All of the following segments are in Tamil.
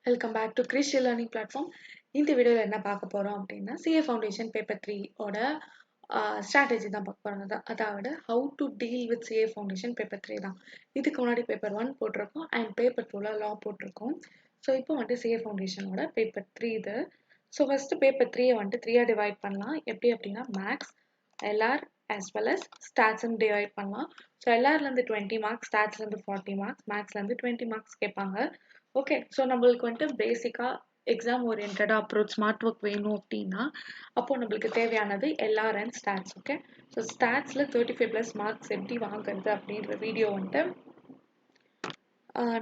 Welcome back to Christian learning platform. இந்த வீடியோவில் என்ன பார்க்க போகிறோம் அப்படின்னா சிஏ ஃபவுண்டேஷன் பேப்பர் 3 ஓட ஸ்ட்ராட்டஜி தான் பார்க்க போகிறோம். அதாவது how to deal with CA foundation paper 3 தான். இதுக்கு முன்னாடி பேப்பர் 1 போட்டிருக்கோம் அண்ட் பேப்பர் 2ல் லா போட்டிருக்கோம். ஸோ இப்போ வந்துட்டு சிஏ ஃபவுண்டேஷனோட பேப்பர் 3 இது. ஸோ ஃபஸ்ட்டு பேப்பர் 3யை வந்துட்டு 3ஆக டிவைட் பண்ணலாம். எப்படி அப்படின்னா maths, LR as well as ஸ்டாட்ஸ்ன்னு டிவைட் பண்ணலாம். ஸோ எல்ஆர்லேருந்து 20 மார்க்ஸ், ஸ்டாட்ஸ்லேருந்து 40 மார்க்ஸ், மேக்ஸ்லேருந்து 20 மார்க்ஸ் கேட்பாங்க. ஓகே, ஸோ நம்மளுக்கு வந்துட்டு பேசிக்காக எக்ஸாம் ஓரியன்டாக அப்ரோச் ஸ்மார்ட் ஒர்க் வேணும் அப்படின்னா அப்போது நம்மளுக்கு தேவையானது LR and stats. Okay, so ஸ்டாட்ஸில் 35+ மார்க்ஸ் எப்படி வாங்குறது அப்படின்ற வீடியோ வந்துட்டு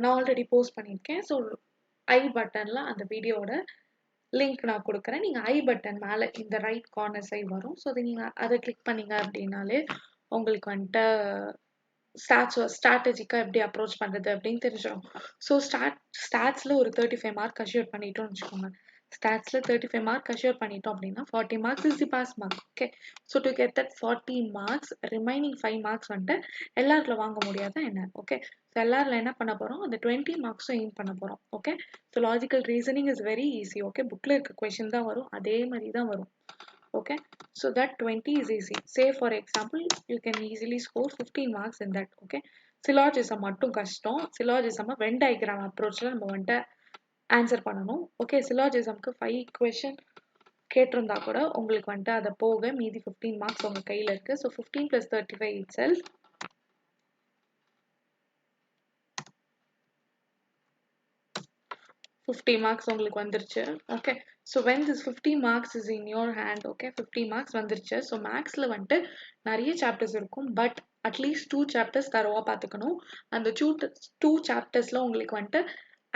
நான் ஆல்ரெடி போஸ்ட் பண்ணியிருக்கேன். ஸோ ஐ பட்டனில் அந்த வீடியோவோட லிங்க் நான் கொடுக்குறேன். நீங்கள் ஐ பட்டன் மேலே இந்த ரைட் கார்னர் சைடு வரும். ஸோ அது நீங்கள் அதை கிளிக் பண்ணீங்க அப்படின்னாலே உங்களுக்கு வந்துட்டு ஸ்ட்ராட்டஜிக்காக எப்படி அப்ரோச் பண்ணுறது அப்படின்னு தெரிஞ்சிடும். ஸோ ஸ்டாட்ஸில் ஒரு 35 மார்க் அஷ்யூர் பண்ணிட்டோம்னு வச்சுக்கோங்க. ஸ்டாட்ஸில் 35 மார்க் அஷ்யூர் பண்ணிட்டோம் அப்படின்னா 40 marks is the pass mark. Okay, so to get that 40 marks remaining 5 marks வந்துட்டு எல்லாரில் வாங்க முடியாதா என்ன? ஓகே, ஸோ எல்லாரில் என்ன பண்ண போகிறோம், அந்த 20 மார்க்ஸும் எய்ம் பண்ண போகிறோம். Okay, so logical reasoning is very easy. Okay, புக்கில் இருக்க கொஷின் தான் வரும், அதே மாதிரி தான் வரும். Okay, so that 20 is easy. Say for example you can easily score 15 marks in that. Okay, syllogism மட்டும் கஷ்டம். syllogism Venn diagram approachல நம்ம வந்துட்டு ஆன்சர் பண்ணணும். ஓகே, syllogismக்கு 5 question கேட்டிருந்தா கூட உங்களுக்கு வந்துட்டு அதை போக மீதி 15 மார்க்ஸ் உங்க கையில் இருக்கு. ஸோ 15 + 35 itself 50 marks உங்களுக்கு வந்துருச்சு. Okay, so when this 50 marks is in your hand, okay 50 marks வந்துருச்சு. ஸோ மேக்ஸில் வந்துட்டு நிறைய சாப்டர்ஸ் இருக்கும், பட் அட்லீஸ்ட் 2 சாப்டர்ஸ் தரவாக பார்த்துக்கணும். அந்த 2 சாப்டர்ஸில் உங்களுக்கு வந்துட்டு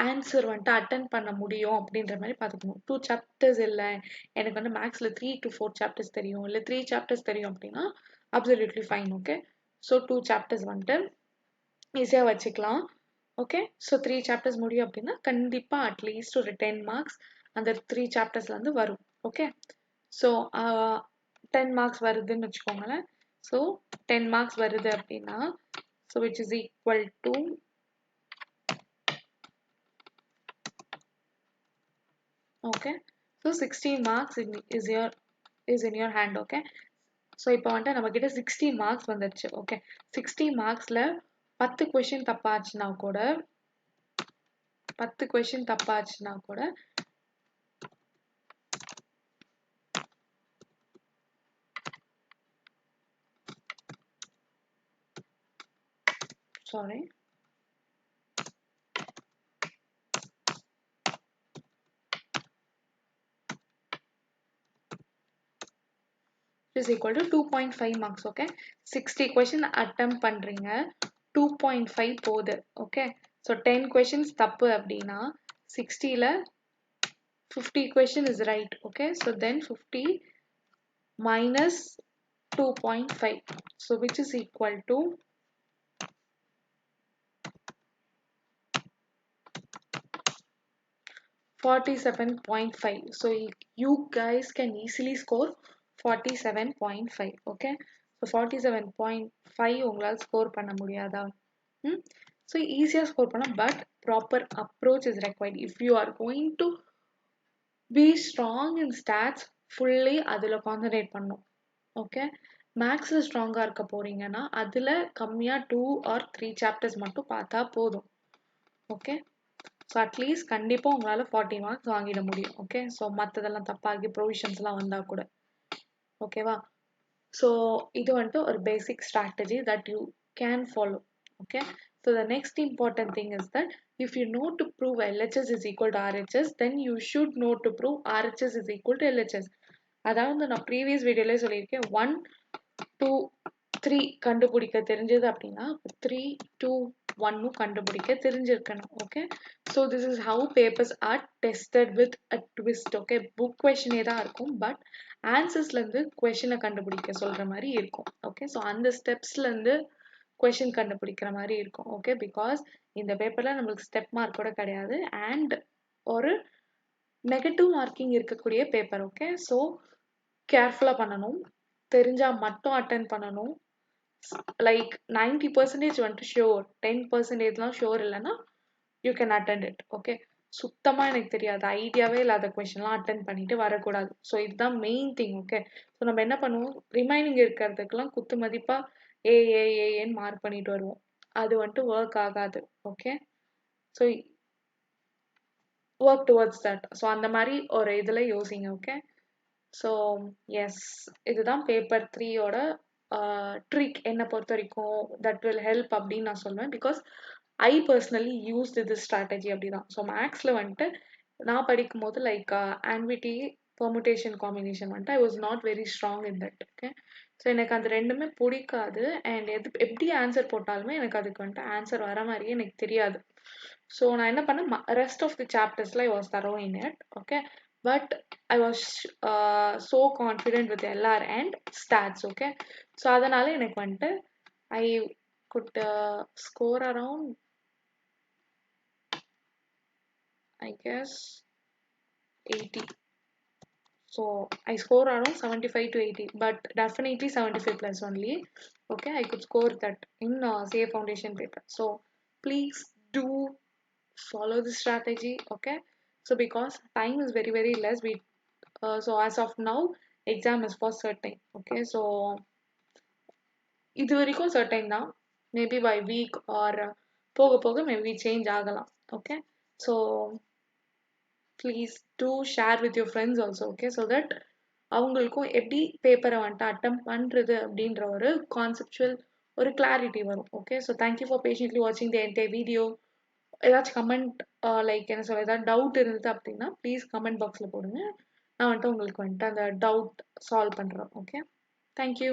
ஆன்சர் வந்துட்டு அட்டன் பண்ண முடியும் அப்படின்ற மாதிரி பார்த்துக்கணும். 2 சாப்டர்ஸ் இல்லை, எனக்கு வந்து மேக்ஸில் 3 to 4 சாப்டர்ஸ் தெரியும், இல்லை 3 சாப்டர்ஸ் தெரியும் அப்படின்னா absolutely fine. Okay, so 2 chapters வந்துட்டு ஈஸியாக வச்சுக்கலாம். ஓகே, ஸோ 3 சாப்டர்ஸ் முடியும் அப்படின்னா கண்டிப்பாக அட்லீஸ்ட் ஒரு 10 மார்க்ஸ் அந்த 3 சாப்டர்ஸ்லேருந்து வரும். ஓகே, ஸோ 10 மார்க்ஸ் வருதுன்னு வச்சுக்கோங்களேன். ஸோ 10 மார்க்ஸ் வருது அப்படின்னா so which is equal to okay, so 60 marks is in your hand. Okay, so இப்போ வந்துட்டு நம்மக்கிட்ட 60 மார்க்ஸ் வந்துடுச்சு. ஓகே, 60 மார்க்ஸில் 10 கொஷின் தப்பாச்சுன்னா கூட 10 கொஷின் தப்பாச்சுன்னா கூட sorry is equal to 2.5 marks. Okay, 60 question attempt பண்ணுறீங்க, 2.5 போகுது. ஓகே, ஸோ 10 கொஷின்ஸ் தப்பு அப்படின்னா 60ல் 50 question is right. Okay, so then 50 minus 2.5, so which is equal to 47.5. so you guys can easily score 47.5. okay, so 47.5 உங்களால் ஸ்கோர் பண்ண முடியாதா? ஸோ ஈஸியாக ஸ்கோர் பண்ணலாம், but proper approach is required. If you are going to be strong in stats fully அதில் கான்சன்ட்ரேட் பண்ணும். ஓகே, மேக்ஸில் ஸ்ட்ராங்காக இருக்க போகிறீங்கன்னா அதில் கம்மியாக 2 or 3 சாப்டர்ஸ் மட்டும் பார்த்தா போதும். ஓகே, ஸோ அட்லீஸ்ட் கண்டிப்பாக உங்களால் 40 மார்க்ஸ் வாங்கிட முடியும். ஓகே, ஸோ மற்றதெல்லாம் தப்பாகி ப்ரொவிஷன்ஸ்லாம் வந்தால் கூட. ஓகேவா, ஸோ இது வந்துட்டு ஒரு basic strategy that you can follow. Okay, so the next important thing is that if you know to prove LHS is equal to RHS, then you should know to prove RHS is equal to LHS. அதாவது நான் ப்ரீவியஸ் வீடியோலேயே சொல்லியிருக்கேன், 1 2 3 கண்டுபிடிக்க தெரிஞ்சது அப்படின்னா 3 2 1 கண்டுபிடிக்க தெரிஞ்சிருக்கணும். Okay, so this is how papers are tested with a twist. Okay, book கொஷினே தான் இருக்கும், பட் ஆன்சர்ஸ்லேருந்து கொஷினை கண்டுபிடிக்க சொல்கிற மாதிரி இருக்கும். ஓகே, ஸோ அந்த ஸ்டெப்ஸ்லேருந்து கொஷின் கண்டுபிடிக்கிற மாதிரி இருக்கும். ஓகே, பிகாஸ் இந்த பேப்பரில் நம்மளுக்கு ஸ்டெப் மார்க் கூட கிடையாது அண்ட் ஒரு நெகட்டிவ் மார்க்கிங் இருக்கக்கூடிய பேப்பர். ஓகே, ஸோ கேர்ஃபுல்லாக பண்ணணும், தெரிஞ்சால் மட்டும் அட்டென்ட் பண்ணணும். லைக் 90% வந்துட்டு ஷோர், 10%லாம் ஷோர் இல்லைன்னா you can attend it. Okay, சுத்தமா எனக்கு தெரியாது. ஐடியாவே இல்லாத கொஸ்டின்லாம் அட்டெண்ட் பண்ணிட்டு வரக்கூடாது. ஸோ இதுதான் மெயின் திங். ஓகே. ஸோ நம்ம என்ன பண்ணுவோம், ரிமைனிங் இருக்கிறதுக்கெல்லாம் குத்து மதிப்பா ஏன்னு மார்க் பண்ணிட்டு வருவோம். அது வந்துட்டு ஒர்க் ஆகாது. Okay. So work towards that. So அந்த மாதிரி ஒரு இதில் யோசிங்க. ஓகே. ஸோ எஸ், இதுதான் பேப்பர் 3யோட ட்ரிக் என்னை பொறுத்த வரைக்கும். தட் வில் ஹெல்ப் அப்படின்னு நான் சொல்லுவேன். Because I personally used this strategy அப்படிதான். ஸோ மேக்ஸில் வந்துட்டு நான் படிக்கும் போது லைக் ஆன்விட்டி பெர்முடேஷன் காம்பினேஷன் வந்துட்டு I was not very strong in that. Okay. So எனக்கு அது ரெண்டுமே பிடிக்காது. அண்ட் எப்படி ஆன்சர் போட்டாலுமே எனக்கு அதுக்கு வந்துட்டு ஆன்சர் வர மாதிரியே எனக்கு தெரியாது. ஸோ நான் என்ன பண்ணேன், ரெஸ்ட் ஆஃப் தி சாப்டர்ஸில் I was thorough in it. Okay. But I was so confident with LR and stats. Okay. So அதனால எனக்கு வந்துட்டு ஐ could score around, I guess, 80. So I score around 75 to 80, but definitely 75 plus only. Okay, I could score that in say foundation paper. So please do follow this strategy. Okay. So because time is very very less, we so as of now exam is for certain. Okay. So இது வரைக்கும் certain தான். Maybe by week or போக போக maybe change ஆகலாம். Okay. So please do share with your friends also. Okay. So that அவங்களுக்கும் எப்படி பேப்பரை வந்துட்டு அட்டம் பண்ணுறது அப்படின்ற ஒரு கான்செப்சுவல் ஒரு கிளாரிட்டி வரும். Okay. So thank you for patiently வாட்சிங் தி என்டையர் வீடியோ. ஏதாச்சும் கமெண்ட் லைக் என்ன சொல்ல ஏதாவது டவுட் இருந்தது அப்படின்னா ப்ளீஸ் கமெண்ட் பாக்ஸில் போடுங்க. நான் வந்துட்டு உங்களுக்கு வந்துட்டு அந்த டவுட் சால்வ் பண்ணுறேன். ஓகே. தேங்க்யூ.